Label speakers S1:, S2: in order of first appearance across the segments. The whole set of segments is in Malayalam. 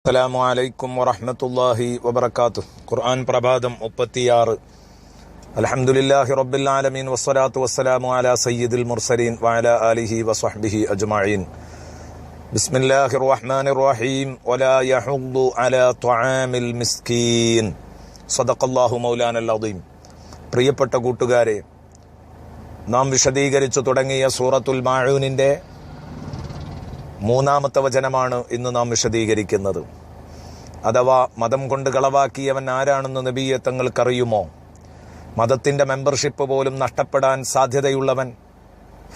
S1: അസ്സലാമു അലൈക്കും വറഹ്മത്തുള്ളാഹി വബറകാതുഹു. ഖുർആൻ പ്രഭാതം 36. അൽഹംദുലില്ലാഹി റബ്ബിൽ ആലമീൻ വസ്സലാത്തു വസ്സലാമു അലാ സയ്യിദിൽ മുർസലീൻ വഅലാ ആലിഹി വസ്വഹ്ബിഹി അജ്മഈൻ. ബിസ്മില്ലാഹിർ റഹ്മാനിർ റഹീം. വലാ യഹുദ്ദു അലാ തുആമിൽ മിസ്കീൻ. സദഖല്ലാഹു മൗലാനൽ അദീം. പ്രിയപ്പെട്ട കൂട്ടുകാരെ, നാം വിശദീകരിച്ചു തുടങ്ങിയ സൂറത്തുൽ മാഊനിന്റെ 3-ാമത്തെ വചനമാണ് ഇന്ന് നാം വിശദീകരിക്കുന്നത്. അഥവാ മതം കൊണ്ട് കളവാക്കിയവൻ ആരാണെന്ന് നബിയെ തങ്ങൾക്കറിയുമോ? മതത്തിന്റെ മെമ്പർഷിപ്പ് പോലും നഷ്ടപ്പെടാൻ സാധ്യതയുള്ളവൻ.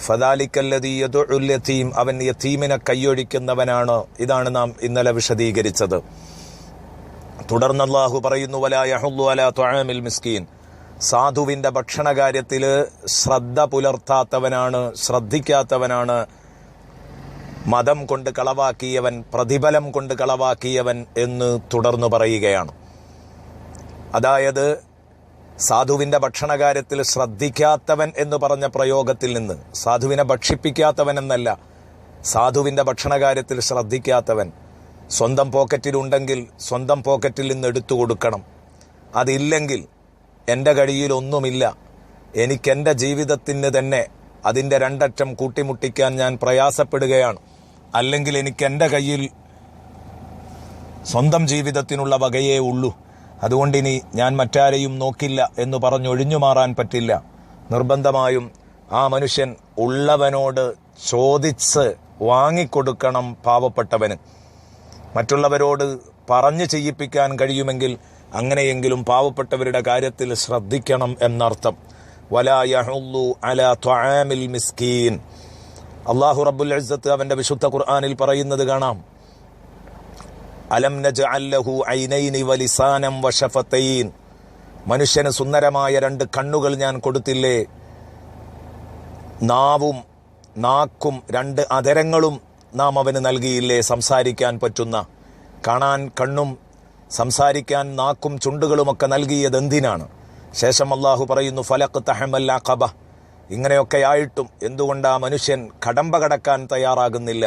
S1: ഫദാലിക്കല്ലദീ യദുഉൽ യതീം, അവൻ യതീമിനെ കൈയൊഴിക്കുന്നവനാണ്. ഇതാണ് നാം ഇന്നലെ വിശദീകരിച്ചത്. തുടർന്ന് അല്ലാഹു പറയുന്നു, വലാ യഹുദ്ദു അലാ തുആമിൽ മിസ്കീൻ. സാധുവിന്റെ ഭക്ഷണകാര്യത്തിൽ ശ്രദ്ധ പുലർത്താത്തവനാണ്, ശ്രദ്ധിക്കാത്തവനാണ് മതം കൊണ്ട് കളവാക്കിയവൻ, പ്രതിഫലം കൊണ്ട് കളവാക്കിയവൻ എന്ന് തുടർന്നു പറയുകയാണ്. അതായത് സാധുവിന്റെ ഭക്ഷണകാര്യത്തിൽ ശ്രദ്ധിക്കാത്തവൻ എന്ന് പറഞ്ഞ പ്രയോഗത്തിൽ നിന്ന്, സാധുവിനെ ഭക്ഷിപ്പിക്കാത്തവൻ എന്നല്ല, സാധുവിന്റെ ഭക്ഷണകാര്യത്തിൽ ശ്രദ്ധിക്കാത്തവൻ. സ്വന്തം പോക്കറ്റിലുണ്ടെങ്കിൽ സ്വന്തം പോക്കറ്റിൽ നിന്ന് എടുത്തു കൊടുക്കണം. അതില്ലെങ്കിൽ എൻ്റെ കയ്യിൽ ഒന്നുമില്ല, എനിക്കെൻ്റെ ജീവിതത്തിന് തന്നെ അതിൻ്റെ രണ്ടറ്റം കൂട്ടിമുട്ടിക്കാൻ ഞാൻ പ്രയാസപ്പെടുകയാണ്, അല്ലെങ്കിൽ എനിക്ക് എൻ്റെ കയ്യിൽ സ്വന്തം ജീവിതത്തിനുള്ള വകയേ ഉള്ളൂ, അതുകൊണ്ടിനി ഞാൻ മറ്റാരെയും നോക്കില്ല എന്ന് പറഞ്ഞൊഴിഞ്ഞു മാറാൻ പറ്റില്ല. നിർബന്ധമായും ആ മനുഷ്യൻ ഉള്ളവനോട് ചോദിച്ച് വാങ്ങിക്കൊടുക്കണം. പാവപ്പെട്ടവന് മറ്റുള്ളവരോട് പറഞ്ഞു ചെയ്യിപ്പിക്കാൻ കഴിയുമെങ്കിൽ അങ്ങനെയെങ്കിലും പാവപ്പെട്ടവരുടെ കാര്യത്തിൽ ശ്രദ്ധിക്കണം എന്നർത്ഥം. വലാ യഹുദ്ദു അലാ തുആമിൽ മിസ്കീൻ. അല്ലാഹു റബ്ബുൽ ഇസ്സത്ത് അവന്റെ വിശുദ്ധ ഖുർആനിൽ പറയുന്നത് കാണാം, അലം നജ്അൽ ലഹു ഐനൈനി വലിസാനം വശഫതൈൻ. മനുഷ്യന് സുന്ദരമായ 2 കണ്ണുകൾ ഞാൻ കൊടുത്തില്ലേ, നാവും നാക്കും 2 അധരങ്ങളും നാം അവന് നൽകിയില്ലേ, സംസാരിക്കാൻ പറ്റുന്ന. കാണാൻ കണ്ണും സംസാരിക്കാൻ നാക്കും ചുണ്ടുകളുമൊക്കെ നൽകിയത് എന്തിനാണ്? ശേഷം അല്ലാഹു പറയുന്നു, ഫലഖ്തഹമൽ അഖബ. ഇങ്ങനെയൊക്കെയായിട്ടും എന്തുകൊണ്ട് ആ മനുഷ്യൻ കടമ്പ കടക്കാൻ തയ്യാറാകുന്നില്ല?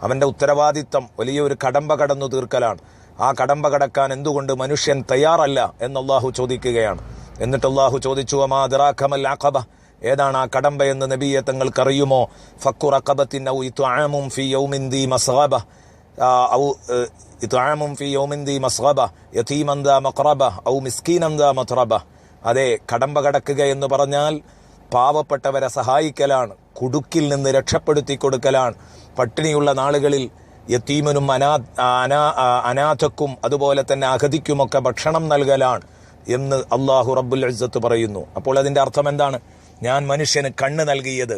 S1: അവന്റെ ഉത്തരവാദിത്തം വലിയൊരു കടമ്പ കടന്നു തീർക്കലാണ്. ആ കടമ്പ കടക്കാൻ എന്തുകൊണ്ട് മനുഷ്യൻ തയ്യാറല്ല എന്ന് അല്ലാഹു ചോദിക്കുകയാണ്. എന്നിട്ട് അല്ലാഹു ചോദിച്ചു, വമാ അദ്റാകമൽ അഖബ. ഏതാണ് ആ കടമ്പ എന്ന് നബിയെ തങ്ങൾക്കറിയുമോ? ഫക്കു റഖബത്തിൻ ഔ ഇത്ആമുൻ ഫീ യൗമിൻ ദീ മസ്ഗബ ഔ ഇത്ആമുൻ ഫീ യൗമിൻ ദീ മസ്ഗബ യതീമൻ ദാ മഖറബ ഔ മിസ്കീനൻ ദാ മത്റബ. അതെ, കടമ്പ കടക്കുക എന്ന് പറഞ്ഞാൽ പാവപ്പെട്ടവരെ സഹായിക്കലാണ്, കുടുക്കിൽ നിന്ന് രക്ഷപ്പെടുത്തി കൊടുക്കലാണ്. പട്ടിണിയുള്ള നാളുകളിൽ യതീമനും അനാഥക്കും അതുപോലെ തന്നെ അഗതിക്കുമൊക്കെ ഭക്ഷണം നൽകലാണ് എന്ന് അല്ലാഹു റബ്ബുൽ ഇസ്സത്ത് പറയുന്നു. അപ്പോൾ അതിന്റെ അർത്ഥം എന്താണ്? ഞാൻ മനുഷ്യന് കണ്ണ് നൽകിയത്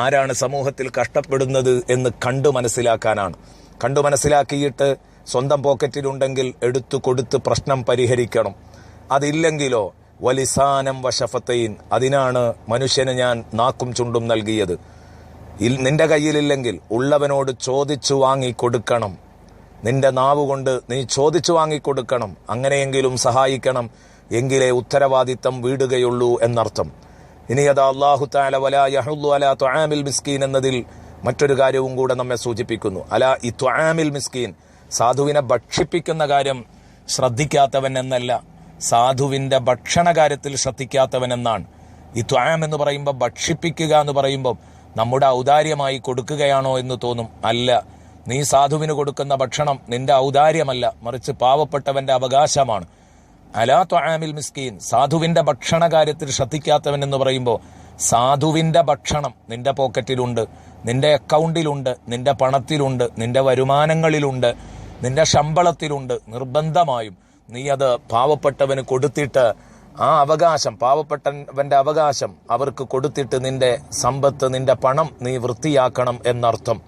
S1: ആരാണ് സമൂഹത്തിൽ കഷ്ടപ്പെടുന്നത് എന്ന് കണ്ടു മനസ്സിലാക്കാനാണ്. കണ്ടു മനസ്സിലാക്കിയിട്ട് സ്വന്തം പോക്കറ്റിലുണ്ടെങ്കിൽ എടുത്തു കൊടുത്ത് പ്രശ്നം പരിഹരിക്കണം. അതില്ലെങ്കിലോ വലിസാനം വശഫതൈൻ, അതിനാണ് മനുഷ്യന് ഞാൻ നാക്കും ചുണ്ടും നൽകിയത്. നിന്റെ കയ്യിലില്ലെങ്കിൽ ഉള്ളവനോട് ചോദിച്ചു വാങ്ങിക്കൊടുക്കണം. നിന്റെ നാവ് കൊണ്ട് നീ ചോദിച്ചു വാങ്ങിക്കൊടുക്കണം. അങ്ങനെയെങ്കിലും സഹായിക്കണം, എങ്കിലേ ഉത്തരവാദിത്തം വീടുകയുള്ളൂ എന്നർത്ഥം. ഇനി അതാ അല്ലാഹു തആല വലാ യഹുദ്ദു അലാ തുആമിൽ മിസ്കീൻ എന്നതിൽ മറ്റൊരു കാര്യവും കൂടെ നമ്മെ സൂചിപ്പിക്കുന്നു. അലാ ഈ തുആമിൽ മിസ്കീൻ, സാധുവിനെ ഭക്ഷിപ്പിക്കുന്ന കാര്യം ശ്രദ്ധിക്കാത്തവൻ എന്നല്ല, സാധുവിന്റെ ഭക്ഷണകാര്യത്തിൽ ശ്രദ്ധിക്കാത്തവൻ എന്നാണ്. ഈ തുആം എന്ന് പറയുമ്പോൾ, ഭക്ഷിപ്പിക്കുക എന്ന് പറയുമ്പോൾ നമ്മുടെ ഔദാര്യമായി കൊടുക്കുകയാണോ എന്ന് തോന്നും. അല്ല, നീ സാധുവിന് കൊടുക്കുന്ന ഭക്ഷണം നിന്റെ ഔദാര്യമല്ല, മറിച്ച് പാവപ്പെട്ടവന്റെ അവകാശമാണ്. അലാ തുആമിൽ മിസ്കീൻ, സാധുവിന്റെ ഭക്ഷണകാര്യത്തിൽ ശ്രദ്ധിക്കാത്തവൻ എന്ന് പറയുമ്പോൾ, സാധുവിന്റെ ഭക്ഷണം നിന്റെ പോക്കറ്റിലുണ്ട്, നിന്റെ അക്കൗണ്ടിലുണ്ട്, നിന്റെ പണത്തിലുണ്ട്, നിന്റെ വരുമാനങ്ങളിലുണ്ട്, നിന്റെ ശമ്പളത്തിലുണ്ട്. നിർബന്ധമായും നീ അത് പാവപ്പെട്ടവന് കൊടുത്തിട്ട് ആ അവകാശം, പാവപ്പെട്ടവന്റെ അവകാശം അവർക്ക് കൊടുത്തിട്ട് നിന്റെ സമ്പത്ത്, നിന്റെ പണം നീ വൃത്തിയാക്കണം എന്നർത്ഥം.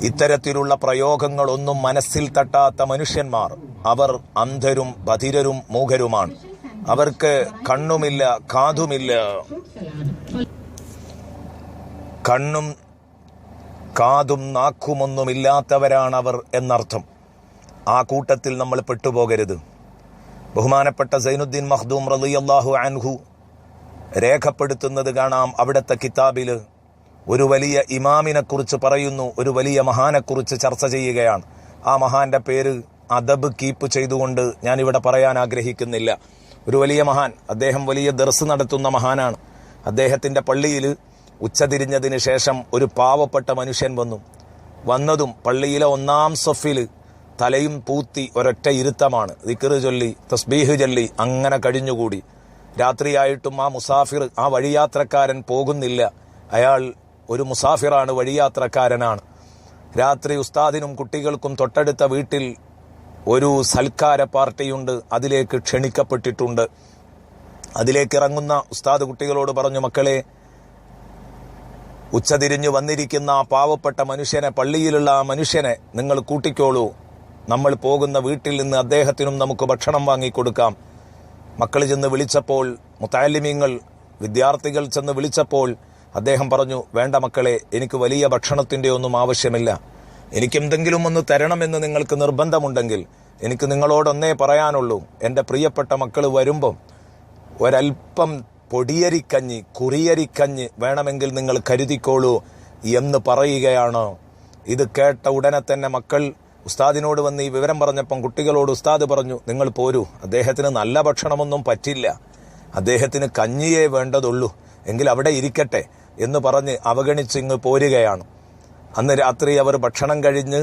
S1: ഇത്തരത്തിലുള്ള പ്രയോഗങ്ങളൊന്നും മനസ്സിൽ തട്ടാത്ത മനുഷ്യന്മാർ, അവർ അന്ധരും ബധിരരും മൂകരുമാണ്. അവർക്ക് കണ്ണുമില്ല, കാതുമില്ല. കണ്ണും കാതും നാക്കുമൊന്നുമില്ലാത്തവരാണവർ എന്നർത്ഥം. ആ കൂട്ടത്തിൽ നമ്മൾ പെട്ടുപോകരുത്. ബഹുമാനപ്പെട്ട സൈനുദ്ദീൻ മഖ്ദൂം റളിയല്ലാഹു അൻഹു രേഖപ്പെടുത്തുന്നത് കാണാം. അവിടുത്തെ കിതാബിൽ ഒരു വലിയ ഇമാമിനെ കുറിച്ച് പറയുന്നു, ഒരു വലിയ മഹാനെക്കുറിച്ച് ചർച്ച ചെയ്യുകയാണ്. ആ മഹാന്റെ പേര് അദബ് കീപ്പ് ചെയ്തുകൊണ്ട് ഞാനിവിടെ പറയാൻ ആഗ്രഹിക്കുന്നില്ല. ഒരു വലിയ മഹാൻ, അദ്ദേഹം വലിയ ദർസ് നടത്തുന്ന മഹാനാണ്. അദ്ദേഹത്തിന്റെ പള്ളിയിൽ ഉച്ചതിരിഞ്ഞതിന് ശേഷം ഒരു പാവപ്പെട്ട മനുഷ്യൻ വന്നതും പള്ളിയിലെ ഒന്നാം സഫിൽ തലയും പൂത്തി ഒരൊറ്റ ഇരുത്തമാണ്. ദിക്ർ ചൊല്ലി തസ്ബീഹ് ചൊല്ലി അങ്ങനെ കഴിഞ്ഞുകൂടി. രാത്രിയായിട്ടും ആ മുസാഫിർ, ആ വഴിയാത്രക്കാരൻ പോകുന്നില്ല. അയാൾ ഒരു മുസാഫിറാണ്, വഴിയാത്രക്കാരനാണ്. രാത്രി ഉസ്താദിനും കുട്ടികൾക്കും തൊട്ടടുത്ത വീട്ടിൽ ഒരു സൽക്കാര പാർട്ടിയുണ്ട്, അതിലേക്ക് ക്ഷണിക്കപ്പെട്ടിട്ടുണ്ട്. അതിലേക്ക് ഇറങ്ങുന്ന ഉസ്താദ് കുട്ടികളോട് പറഞ്ഞു, മക്കളെ, ഉച്ചതിരിഞ്ഞു വന്നിരിക്കുന്ന ആ പാവപ്പെട്ട മനുഷ്യനെ, പള്ളിയിലുള്ള ആ മനുഷ്യനെ നിങ്ങൾ കൂട്ടിക്കോളൂ. നമ്മൾ പോകുന്ന വീട്ടിൽ നിന്ന് അദ്ദേഹത്തിനും നമുക്ക് ഭക്ഷണം വാങ്ങിക്കൊടുക്കാം. മക്കൾ ചെന്ന് വിളിച്ചപ്പോൾ, മുതഅല്ലിമീങ്ങൾ വിദ്യാർത്ഥികൾ ചെന്ന് വിളിച്ചപ്പോൾ അദ്ദേഹം പറഞ്ഞു, വേണ്ട മക്കളെ, എനിക്ക് വലിയ ഭക്ഷണത്തിന്റെ ഒന്നും ആവശ്യമില്ല. എനിക്കെന്തെങ്കിലും ഒന്ന് തരണമെന്ന് നിങ്ങൾക്ക് നിർബന്ധമുണ്ടെങ്കിൽ എനിക്ക് നിങ്ങളോടൊന്നേ പറയാനുള്ളൂ. എൻ്റെ പ്രിയപ്പെട്ട മക്കൾ വരുമ്പം ഒരൽപ്പം പൊടിയരിക്കഞ്ഞി, കുറിയരിക്കഞ്ഞി വേണമെങ്കിൽ നിങ്ങൾ കരുതിക്കോളൂ എന്ന് പറയുകയാണ്. ഇത് കേട്ട ഉടനെ തന്നെ മക്കൾ ഉസ്താദിനോട് വന്ന് ഈ വിവരം പറഞ്ഞപ്പം കുട്ടികളോട് ഉസ്താദ് പറഞ്ഞു, നിങ്ങൾ പോരൂ, അദ്ദേഹത്തിന് നല്ല ഭക്ഷണമൊന്നും പറ്റില്ല, അദ്ദേഹത്തിന് കഞ്ഞിയേ വേണ്ടതുള്ളൂ, എങ്കിൽ അവിടെ ഇരിക്കട്ടെ എന്ന് പറഞ്ഞ് അവഗണിച്ച് ഇങ്ങ് പോരുകയാണ്. അന്ന് രാത്രി അവർ ഭക്ഷണം കഴിഞ്ഞ്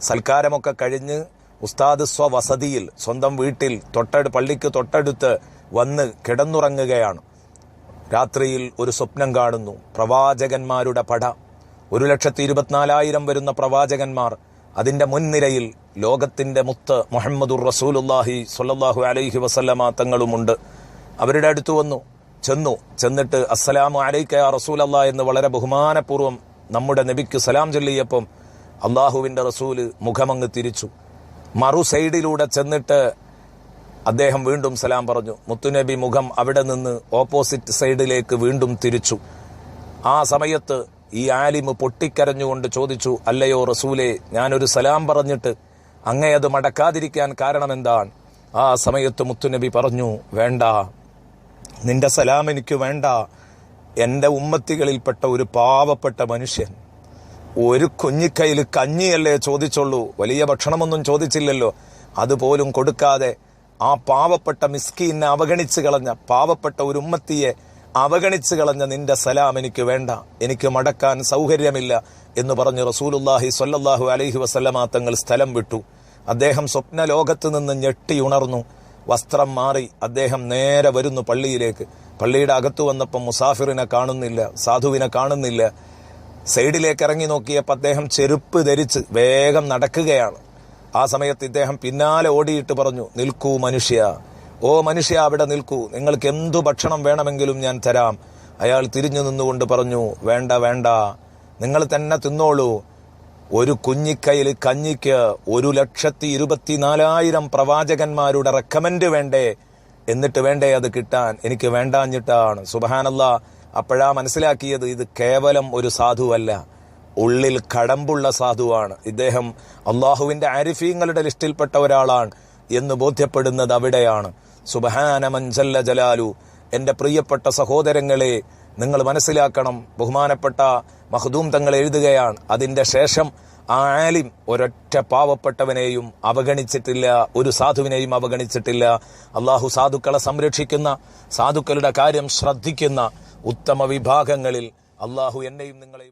S1: സൽക്കാരമൊക്കെ കഴിഞ്ഞ് ഉസ്താദ് സ്വവസതിയിൽ, സ്വന്തം വീട്ടിൽ പള്ളിക്ക് തൊട്ടടുത്ത് വന്ന് കിടന്നുറങ്ങുകയാണ്. രാത്രിയിൽ ഒരു സ്വപ്നം കാണുന്നു. പ്രവാചകന്മാരുടെ പട, 1,24,000 വരുന്ന പ്രവാചകന്മാർ. അതിന്റെ മുൻനിരയിൽ ലോകത്തിന്റെ മുത്ത് മുഹമ്മദുർ റസൂലുള്ളാഹി സ്വല്ലല്ലാഹു അലൈഹി വസല്ലമ തങ്ങളുമുണ്ട്. അവരുടെ അടുത്ത് ചെന്നിട്ട് അസ്സലാമു അലൈക യാ റസൂലല്ലാഹ് എന്ന് വളരെ ബഹുമാനപൂർവ്വം നമ്മുടെ നബിക്ക് സലാം ചൊല്ലിയപ്പം അള്ളാഹുവിന്റെ റസൂല് മുഖമങ്ങ് തിരിച്ചു. മറു സൈഡിലൂടെ ചെന്നിട്ട് അദ്ദേഹം വീണ്ടും സലാം പറഞ്ഞു. മുത്തുനബി മുഖം അവിടെ നിന്ന് ഓപ്പോസിറ്റ് സൈഡിലേക്ക് വീണ്ടും തിരിച്ചു. ആ സമയത്ത് ഈ ആലിമ് പൊട്ടിക്കരഞ്ഞുകൊണ്ട് ചോദിച്ചു, അല്ലയോ റസൂലേ, ഞാനൊരു സലാം പറഞ്ഞിട്ട് അങ്ങയത് മടക്കാതിരിക്കാൻ കാരണമെന്താണ്? ആ സമയത്ത് മുത്തുനബി പറഞ്ഞു, വേണ്ട, നിന്റെ സലാം എനിക്ക് വേണ്ട. എന്റെ ഉമ്മത്തികളിൽപ്പെട്ട ഒരു പാവപ്പെട്ട മനുഷ്യൻ ഒരു കുഞ്ഞിക്കൈയിൽ കഞ്ഞിയല്ലേ ചോദിച്ചുള്ളൂ, വലിയ ഭക്ഷണമൊന്നും ചോദിച്ചില്ലല്ലോ, അതുപോലും കൊടുക്കാതെ ആ പാവപ്പെട്ട മിസ്കീനെ അവഗണിച്ചു കളഞ്ഞ, പാവപ്പെട്ട ഒരു ഉമ്മത്തിയെ അവഗണിച്ചു കളഞ്ഞ നിന്റെ സലാം എനിക്ക് വേണ്ട, എനിക്ക് മടക്കാൻ സൗകര്യമില്ല എന്ന് പറഞ്ഞ് റസൂലുള്ളാഹി സ്വല്ലല്ലാഹു അലൈഹി വസല്ലമ തങ്ങൾ സ്ഥലം വിട്ടു. അദ്ദേഹം സ്വപ്ന ലോകത്ത് നിന്ന് ഞെട്ടി ഉണർന്നു. വസ്ത്രം മാറി അദ്ദേഹം നേരെ വരുന്നു പള്ളിയിലേക്ക്. പള്ളിയുടെ അകത്ത് വന്നപ്പം മുസാഫിറിനെ കാണുന്നില്ല, സാധുവിനെ കാണുന്നില്ല. സൈഡിലേക്ക് ഇറങ്ങി നോക്കിയപ്പോൾ അദ്ദേഹം ചെരുപ്പ് ധരിച്ച് വേഗം നടക്കുകയാണ്. ആ സമയത്ത് ഇദ്ദേഹം പിന്നാലെ ഓടിയിട്ട് പറഞ്ഞു, നിൽക്കൂ മനുഷ്യ, ഓ മനുഷ്യ, അവിടെ നിൽക്കൂ, നിങ്ങൾക്ക് എന്തു ഭക്ഷണം വേണമെങ്കിലും ഞാൻ തരാം. അയാൾ തിരിഞ്ഞു നിന്നുകൊണ്ട് പറഞ്ഞു, വേണ്ട വേണ്ട, നിങ്ങൾ തന്നെ തിന്നോളൂ. ഒരു കുഞ്ഞിക്കൈയിൽ കഞ്ഞിക്ക് 1,24,000 പ്രവാചകന്മാരുടെ റെക്കമെൻഡ് വേണ്ടേ? എന്നിട്ട് വേണ്ടേ അത് കിട്ടാൻ? എനിക്ക് വേണ്ടാഞ്ഞിട്ടാണ്. സുബ്ഹാനല്ലാഹ്. അപ്പോഴാ മനസ്സിലാക്കിയത് ഇത് കേവലം ഒരു സാധുവല്ല, ഉള്ളിൽ കടമ്പുള്ള സാധുവാണ്. ഇദ്ദേഹം അള്ളാഹുവിന്റെ ആരിഫീങ്ങളുടെ ലിസ്റ്റിൽപ്പെട്ട ഒരാളാണ് എന്ന് ബോധ്യപ്പെടുന്നത് അവിടെയാണ്. സുബ്ഹാന മൻ ജല്ല ജലാലു. എന്റെ പ്രിയപ്പെട്ട സഹോദരങ്ങളെ, നിങ്ങൾ മനസ്സിലാക്കണം, ബഹുമാനപ്പെട്ട മഖ്ദൂം തങ്ങൾ എഴുതുകയാണ്, അതിന്റെ ശേഷം ആ ആലിം ഒരൊറ്റ പാവപ്പെട്ടവനെയും അവഗണിച്ചിട്ടില്ല, ഒരു സാധുവിനെയും അവഗണിച്ചിട്ടില്ല. അള്ളാഹു സാധുക്കളെ സംരക്ഷിക്കുന്ന, സാധുക്കളുടെ കാര്യം ശ്രദ്ധിക്കുന്ന ഉത്തമ വിഭാഗങ്ങളിൽ അള്ളാഹു എന്നെയും നിങ്ങളെയും